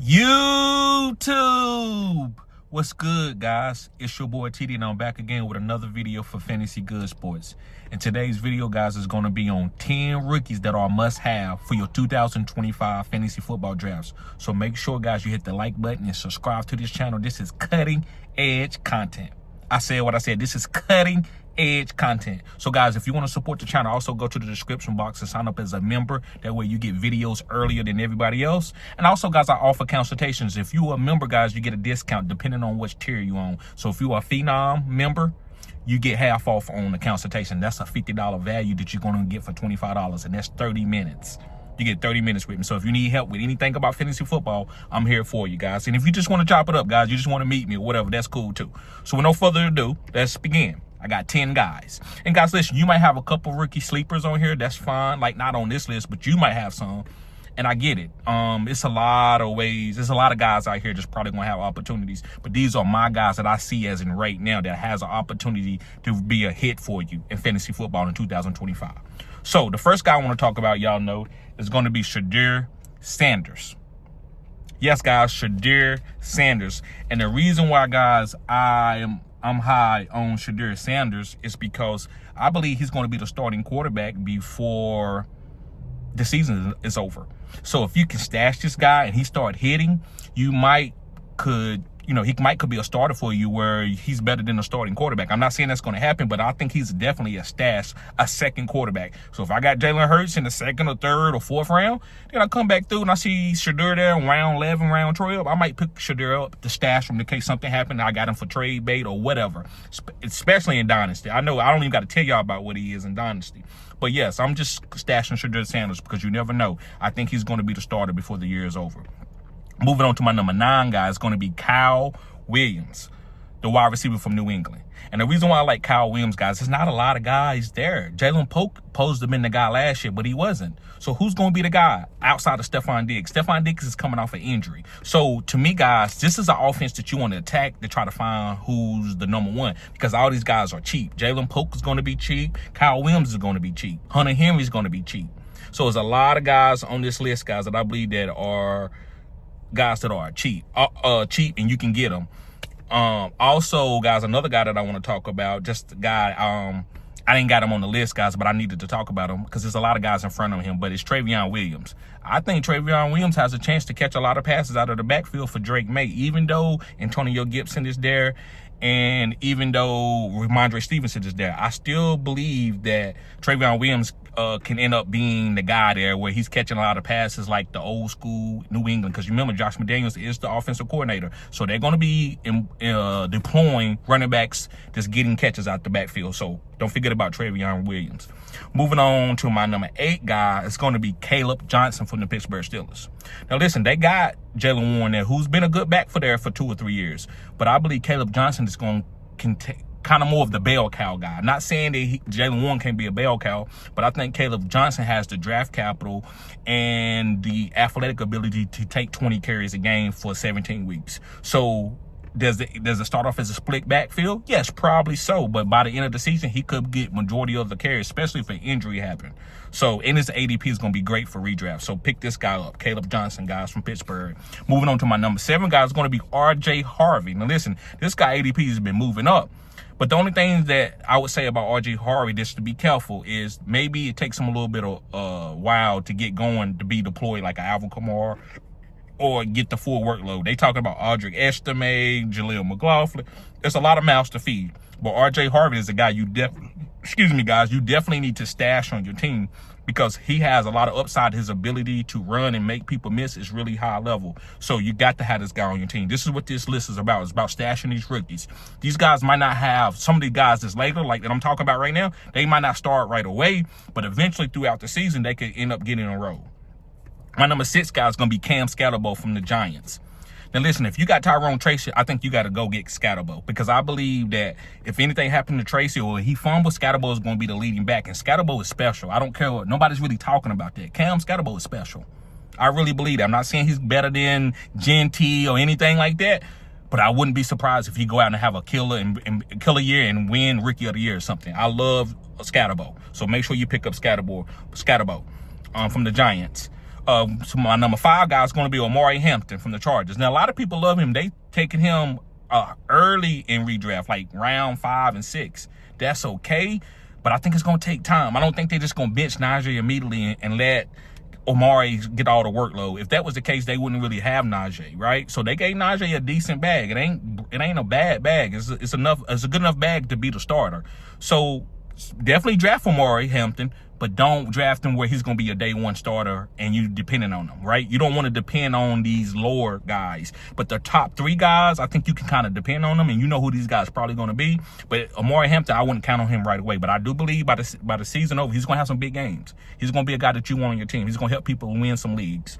YouTube, what's good, guys? It's your boy TD, and I'm back again with another video for Fantasy Good Sports. And today's video, guys, is going to be on 10 rookies that are must-have for your 2025 fantasy football drafts. So make sure, guys, you hit the like button and subscribe to this channel. This is cutting-edge content. I said what I said. This is cutting-edge content. So, guys, if you want to support the channel, also go to the description box and sign up as a member. That way you get videos earlier than everybody else. And also, guys, I offer consultations. If you're a member, guys, you get a discount depending on which tier you're on. So if you are a Phenom member, you get half off on the consultation. That's a $50 value that you're going to get for $25, and that's 30 minutes. You get 30 minutes with me. So if you need help with anything about fantasy football, I'm here for you, guys. And if you just want to chop it up, guys, you just want to meet me or whatever, that's cool too. So with no further ado, let's begin. I got 10 guys. And guys, listen, you might have a couple rookie sleepers on here. That's fine. Like, not on this list, but you might have some. And I get it. It's a lot of ways. There's a lot of guys out here that's probably going to have opportunities. But these are my guys that I see as in right now that has an opportunity to be a hit for you in fantasy football in 2025. So the first guy I want to talk about, y'all know, is going to be Shadir Sanders. Yes, guys, Shadir Sanders. And the reason why, guys, I'm high on Shadir Sanders is because I believe he's going to be the starting quarterback before the season is over. So if you can stash this guy and he start hitting, you could be a starter for you where he's better than a starting quarterback. I'm not saying that's going to happen, but I think he's definitely a second quarterback. So if I got Jalen Hurts in the second or third or fourth round, then I come back through and I see Shadir there in round 11, round 12. I might pick Shadir up to stash him in case something happened. I got him for trade bait or whatever, especially in Dynasty. I know I don't even got to tell y'all about what he is in Dynasty. But yes, I'm just stashing Shadir Sanders because you never know. I think he's going to be the starter before the year is over. Moving on to my number 9 guy is going to be Kyle Williams, the wide receiver from New England. And the reason why I like Kyle Williams, guys, there's not a lot of guys there. Jalen Polk posed to have been the guy last year, but he wasn't. So who's going to be the guy outside of Stephon Diggs? Stephon Diggs is coming off an injury. So to me, guys, this is an offense that you want to attack to try to find who's the number one, because all these guys are cheap. Jalen Polk is going to be cheap. Kyle Williams is going to be cheap. Hunter Henry is going to be cheap. So there's a lot of guys on this list, guys, that I believe that are guys that are cheap, and you can get them. Also, guys, another guy that I want to talk about, just a guy, I didn't got him on the list, guys, but I needed to talk about him because there's a lot of guys in front of him, but it's Trayvon Williams. I think Trayvon Williams has a chance to catch a lot of passes out of the backfield for Drake May, even though Antonio Gibson is there and even though Ramondre Stevenson is there. I still believe that Trayvon Williams can end up being the guy there where he's catching a lot of passes like the old school New England. Because you remember, Josh McDaniels is the offensive coordinator. So they're going to be deploying running backs just getting catches out the backfield. So don't forget about Trayvon Williams. Moving on to my number 8 guy, it's going to be Caleb Johnson from the Pittsburgh Steelers. Now, listen, they got Jalen Warren there, who's been a good back for 2 or 3 years. But I believe Caleb Johnson is going to kind of more of the bell cow guy. Not saying that Jalen Warren can't be a bell cow, but I think Caleb Johnson has the draft capital and the athletic ability to take 20 carries a game for 17 weeks. So does it start off as a split backfield? Yes, probably so. But by the end of the season, he could get majority of the carries, especially if an injury happened. So, and his ADP is going to be great for redraft. So pick this guy up, Caleb Johnson, guys, from Pittsburgh. Moving on to my number 7 guy is going to be RJ Harvey. Now, listen, this guy ADP has been moving up. But the only thing that I would say about RJ Harvey, just to be careful, is maybe it takes him a little bit of while to get going to be deployed like an Alvin Kamara or get the full workload. They talking about Audric Estime, Jaleel McLaughlin. There's a lot of mouths to feed. But RJ Harvey is a guy you definitely need to stash on your team because he has a lot of upside. His ability to run and make people miss is really high level. So you got to have this guy on your team. This is what this list is about. It's about stashing these rookies. These guys might not have, some of the guys that's later, like that I'm talking about right now, they might not start right away, but eventually throughout the season, they could end up getting a role. My number 6 guy is going to be Cam Scatterbo from the Giants. Now, listen, if you got Tyrone Tracy, I think you got to go get Scatterbo because I believe that if anything happened to Tracy or he fumbles, Scatterbo is going to be the leading back, and Scatterbo is special. I don't care what, nobody's really talking about that. Cam Scatterbo is special. I really believe that. I'm not saying he's better than Genty or anything like that, but I wouldn't be surprised if he go out and have a killer year and win Rookie of the Year or something. I love Scatterbo, so make sure you pick up Scatterbo from the Giants. So my number 5 guy is going to be Omari Hampton from the Chargers. Now, a lot of people love him. They taking him early in redraft, like round 5 and 6. That's okay, but I think it's going to take time. I don't think they're just going to bench Najee immediately and let Omari get all the workload. If that was the case, they wouldn't really have Najee, right? So they gave Najee a decent bag. It ain't a bad bag. It's enough. It's a good enough bag to be the starter. So definitely draft Omari Hampton, but don't draft him where he's going to be a day 1 starter and you depending on him, right? You don't want to depend on these lower guys, but the top 3 guys, I think you can kind of depend on them, and you know who these guys probably going to be. But Omari Hampton, I wouldn't count on him right away, but I do believe by the season over, he's going to have some big games. He's going to be a guy that you want on your team. He's going to help people win some leagues.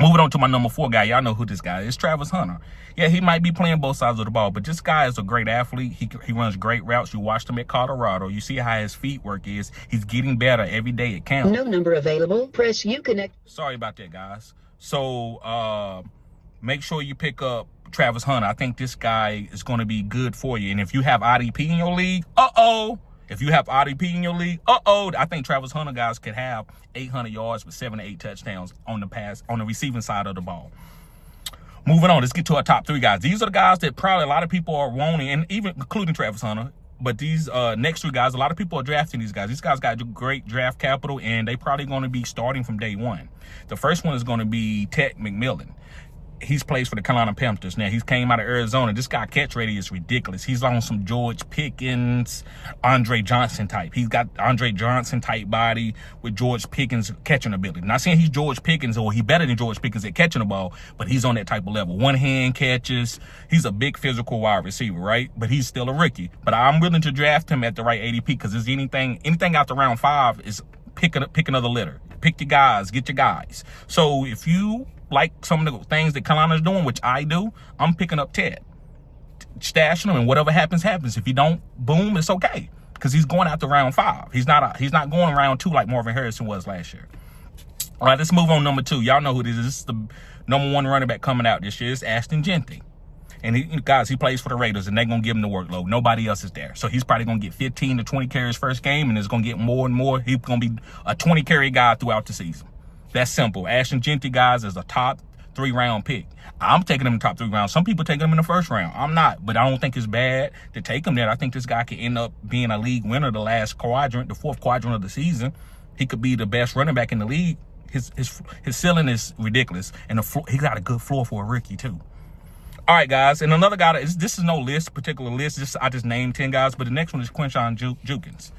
Moving on to my number 4 guy. Y'all know who this guy is. Travis Hunter. Yeah, he might be playing both sides of the ball, but this guy is a great athlete. He runs great routes. You watched him at Colorado. You see how his feet work is. He's getting better every day at camp. No number available. Press U connect. Sorry about that, guys. So make sure you pick up Travis Hunter. I think this guy is going to be good for you. And if you have IDP in your league, If you have IDP in your league, I think Travis Hunter guys could have 800 yards with 7 to 8 touchdowns on the receiving side of the ball. Moving on, let's get to our top 3 guys. These are the guys that probably a lot of people are wanting, and even including Travis Hunter. But these next 3 guys, a lot of people are drafting these guys. These guys got great draft capital, and they probably going to be starting from day 1. The first one is going to be Ted McMillan. He's plays for the Carolina Panthers. Now, he came out of Arizona. This guy catch rate is ridiculous. He's on some George Pickens, Andre Johnson type. He's got Andre Johnson type body with George Pickens catching ability. Not saying he's George Pickens or he better than George Pickens at catching the ball, but he's on that type of level. One hand catches. He's a big physical wide receiver, right? But he's still a rookie. But I'm willing to draft him at the right ADP because there's anything after round 5 is pick another litter. Pick your guys, get your guys. So if you like some of the things that Carolina's doing, which I do, I'm picking up Ted, stashing him, and whatever happens, happens. If you don't, boom, it's okay, because he's going out to round 5. He's not going round 2 like Marvin Harrison was last year. All right, let's move on. Number 2, y'all know who this is. This is the number 1 running back coming out this year. It's Ashton Genty. And he plays for the Raiders, and they're going to give him the workload. Nobody else is there. So he's probably going to get 15 to 20 carries first game, and it's going to get more and more. He's going to be a 20-carry guy throughout the season. That's simple. Ashton Genty, guys, is a top 3-round pick. I'm taking him in the top 3 rounds. Some people take him in the first round. I'm not, but I don't think it's bad to take him there. I think this guy could end up being a league winner the last quadrant, the 4th quadrant of the season. He could be the best running back in the league. His ceiling is ridiculous, and he got a good floor for a rookie too. All right, guys, and another guy, this is no particular list. I just named 10 guys, but the next one is Quinshon Judkins.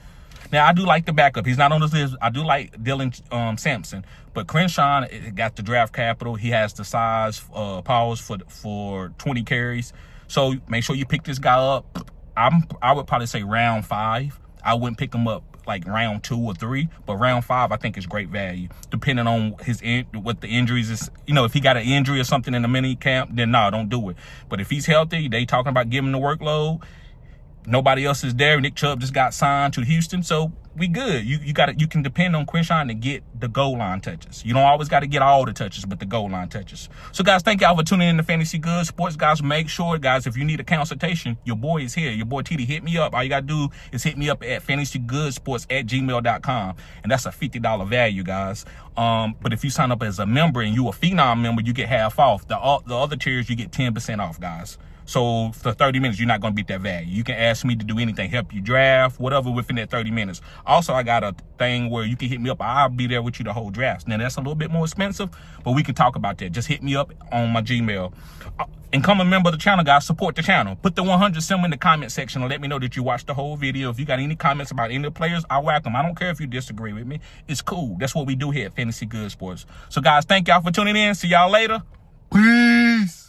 Now, I do like the backup. He's not on this list. I do like Dylan Sampson, but Quinshon got the draft capital. He has the size, powers for 20 carries. So make sure you pick this guy up. I would probably say round 5. I wouldn't pick him up like round 2 or 3, but round 5 I think is great value, depending on what the injuries is. If he got an injury or something in the mini camp, then no, don't do it. But if he's healthy, they talking about giving him the workload. Nobody else is there. Nick Chubb just got signed to Houston, so we good. You can depend on Quinshon to get the goal line touches. You don't always got to get all the touches, but the goal line touches. So, guys, thank y'all for tuning in to Fantasy Good Sports. Guys, make sure, guys, if you need a consultation, your boy is here. Your boy TD, hit me up. All you got to do is hit me up at fantasygoodsports@gmail.com, and that's a $50 value, guys. But if you sign up as a member and you a Phenom member, you get half off. The other tiers, you get 10% off, guys. So for 30 minutes, you're not going to beat that value. You can ask me to do anything, help you draft, whatever within that 30 minutes. Also, I got a thing where you can hit me up. I'll be there with you the whole draft. Now, that's a little bit more expensive, but we can talk about that. Just hit me up on my Gmail. And come a member of the channel, guys. Support the channel. Put the 100 symbol in the comment section and let me know that you watched the whole video. If you got any comments about any of the players, I welcome. I don't care if you disagree with me. It's cool. That's what we do here at Fantasy Good Sports. So, guys, thank y'all for tuning in. See y'all later. Peace.